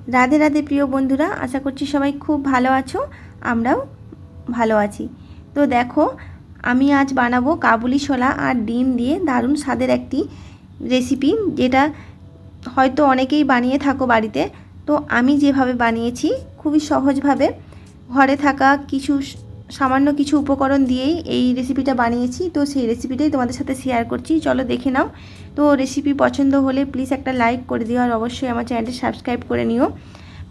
রাধে রাধে প্রিয় বন্ধুরা, আশা করছি সবাই খুব ভালো আছো। আমরাও ভালো আছি। তো দেখো, আমি আজ বানাবো কাবুলি ছোলা আর ডিম দিয়ে দারুণ স্বাদের একটি রেসিপি, যেটা হয়তো অনেকেই বানিয়ে থাকো বাড়িতে। তো আমি যেভাবে বানিয়েছি খুবই সহজভাবে ঘরে থাকা সামান্য কিছু উপকরণ দিয়েই এই রেসিপিটা বানিয়েছি। তো সেই রেসিপিটাই তোমাদের সাথে শেয়ার করছি, চলো দেখে নাও। তো রেসিপি পছন্দ হলে প্লিজ একটা লাইক করে দিও, আর অবশ্যই আমার চ্যানেলটি সাবস্ক্রাইব করে নিও।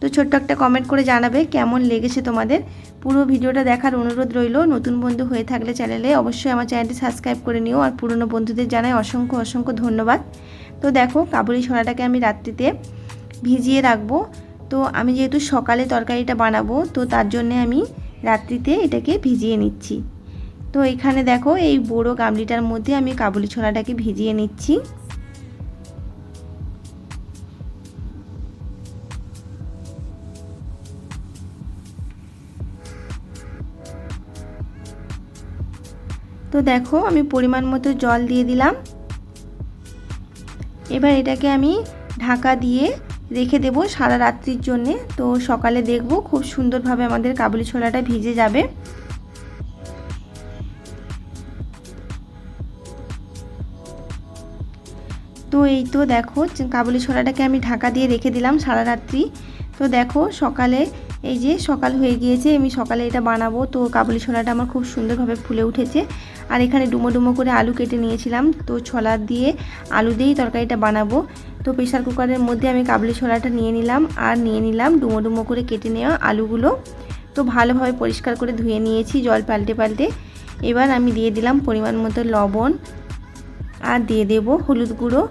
তো ছোট্ট একটা কমেন্ট করে জানাবে কেমন লেগেছে তোমাদের। পুরো ভিডিওটা দেখার অনুরোধ রইল। নতুন বন্ধু হয়ে থাকলে চ্যানেলে অবশ্যই আমার চ্যানেলটি সাবস্ক্রাইব করে নিও, আর পুরনো বন্ধুদের জানাই অসংখ্য অসংখ্য ধন্যবাদ। তো দেখো, কাবুলি ছোলাটাকে আমি রাত্রিতে ভিজিয়ে রাখবো। তো আমি যেহেতু সকালে তরকারিটা বানাবো, তো তার জন্যে আমি রাত্রিতে এটাকে ভিজিয়ে নিচ্ছি। তো এখানে দেখো, এই বড় গামলিটার মধ্যে আমি কাবুলি ছোলাটাকে ভিজিয়ে নিচ্ছি। তো দেখো, আমি পরিমাণ মতো জল দিয়ে দিলাম। এবার এটাকে আমি ঢাকা দিয়ে রেখে দেব সারা রাত্রির জন্যে। তো সকালে দেখব খুব সুন্দরভাবে আমাদের কাবুলি ছোলাটা ভিজে যাবে। তো এই তো দেখো, কাবুলি ছোলাটাকে আমি ঢাকা দিয়ে রেখে দিলাম সারা রাত্রি। তো দেখো, সকালে এই যে সকাল হয়ে গিয়েছে, আমি সকালে এটা বানাবো। তো কাবুলি ছোলাটা আমার খুব সুন্দরভাবে ফুলে উঠেছে। আর এখানে ডুমো ডুমো করে আলু কেটে নিয়েছিলাম। তো ছোলা দিয়ে আলু দিয়েই তরকারিটা বানাবো। তো প্রেসার কুকারের মধ্যে আমি কাবুলি ছোলাটা নিয়ে নিলাম, আর নিয়ে নিলাম ডুমো ডুমো করে কেটে নেওয়া আলুগুলো। তো ভালোভাবে পরিষ্কার করে ধুয়ে নিয়েছি জল পাল্টে পাল্টে। এবার আমি দিয়ে দিলাম পরিমাণ মতো লবণ, আর দিয়ে দেব হলুদ গুঁড়ো।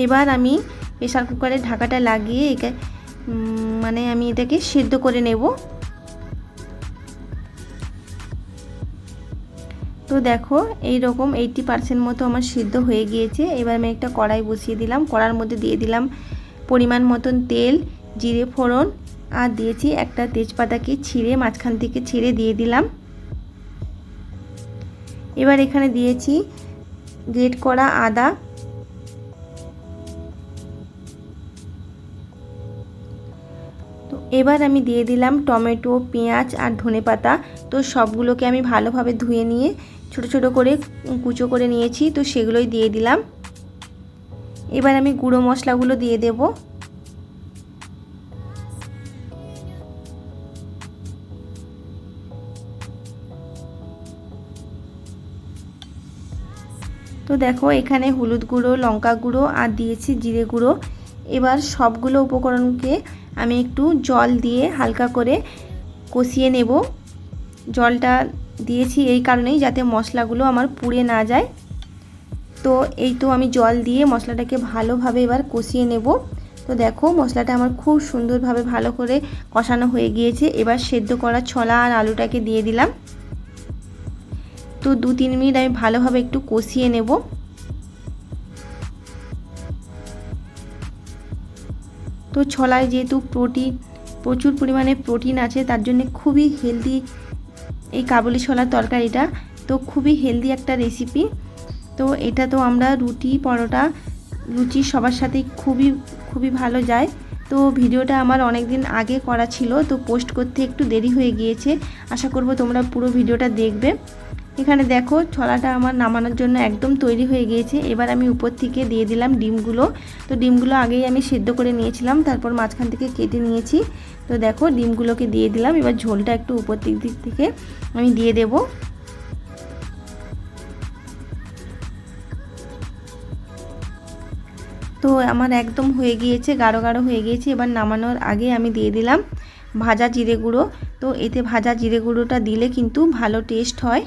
এবার আমি প্রেসার কুকারের ঢাকাটা লাগিয়ে আমি এটাকে সেদ্ধ করে নেব। তো দেখো, এই রকম 80% মতো আমার সিদ্ধ হয়ে গিয়েছে। এবার আমি একটা কড়াই বসিয়ে দিলাম। কড়ার মধ্যে দিয়ে দিলাম পরিমাণ মতন তেল, জিরে ফোড়ন, আর দিয়েছি একটা তেজপাতাকে ছিঁড়ে মাঝখান থেকে ছিঁড়ে দিয়ে দিলাম। এবার এখানে দিয়েছি গ্রেট করা আদা। তো এবার আমি দিয়ে দিলাম টমেটো, পেঁয়াজ আর ধনেপাতা। তো সবগুলোকে আমি ভালোভাবে ধুয়ে নিয়ে ছোট ছোট করে কুচো করে নিয়েছি। তো সেগুলোই দিয়ে দিলাম। এবার আমি গুঁড়ো মশলাগুলো দিয়ে দেব। তো দেখো, এখানে হলুদ গুঁড়ো, লঙ্কা গুঁড়ো আর দিয়েছি জিরে গুঁড়ো। এবার সবগুলো উপকরণকে আমি একটু জল দিয়ে হালকা করে কষিয়ে নেব। জলটা দিয়েছি এই কারণেই যাতে মশলাগুলো আমার পুড়ে না যায়। তো এই তো আমি জল দিয়ে মশলাটাকে ভালোভাবে এবার কষিয়ে নেব। তো দেখো, মশলাটা আমার খুব সুন্দরভাবে ভালো করে কষানো হয়ে গিয়েছে। এবার সেদ্ধ করা ছোলা আর আলুটাকে দিয়ে দিলাম। তো 2-3 মিনিট আমি ভালোভাবে একটু কষিয়ে নেব। তো ছোলায় যেহেতু প্রচুর পরিমাণে প্রোটিন আছে, তার জন্য খুবই হেলদি এই কাবুলি ছোলার তরকারিটা। তো খুবই হেলদি একটা রেসিপি। তো এটা তো আমরা রুটি, পরোটা, লুচি সবার সাথেই খুবই ভালো যায়। তো ভিডিওটা আমার অনেক দিন আগে করা ছিল, তো পোস্ট করতে একটু দেরি হয়ে গিয়েছে। আশা করব তোমরা পুরো ভিডিওটা দেখবে। এখানে দেখো, ছোলাটা আমার নামানোর জন্য একদম তৈরি হয়ে গিয়েছে। এবার আমি উপর থেকে দিয়ে দিলাম ডিমগুলো। তো ডিমগুলো আগেই আমি সেদ্ধ করে নিয়েছিলাম, তারপর মাঝখান থেকে কেটে নিয়েছি। তো দেখো, ডিমগুলোকে দিয়ে দিলাম। এবার ঝোলটা একটু উপর দিক থেকে আমি দিয়ে দেব। তো আমার একদম হয়ে গিয়েছে, গাঢ় গাঢ় হয়ে গিয়েছে। এবার নামানোর আগে আমি দিয়ে দিলাম ভাজা জিরে গুঁড়ো। তো এতে ভাজা জিরে গুঁড়োটা দিলে কিন্তু ভালো টেস্ট হয়।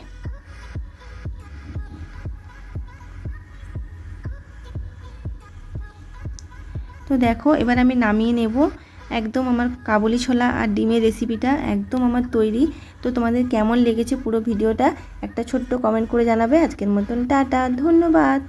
তো দেখো, এবার আমি নামিয়ে নেব। একদম আমার কাবুলি ছোলা আর ডিমের রেসিপিটা একদম আমার তৈরি। তো তোমাদের কেমন লেগেছে পুরো ভিডিওটা একটা ছোট্ট কমেন্ট করে জানাবে। আজকের মতন টাটা, ধন্যবাদ।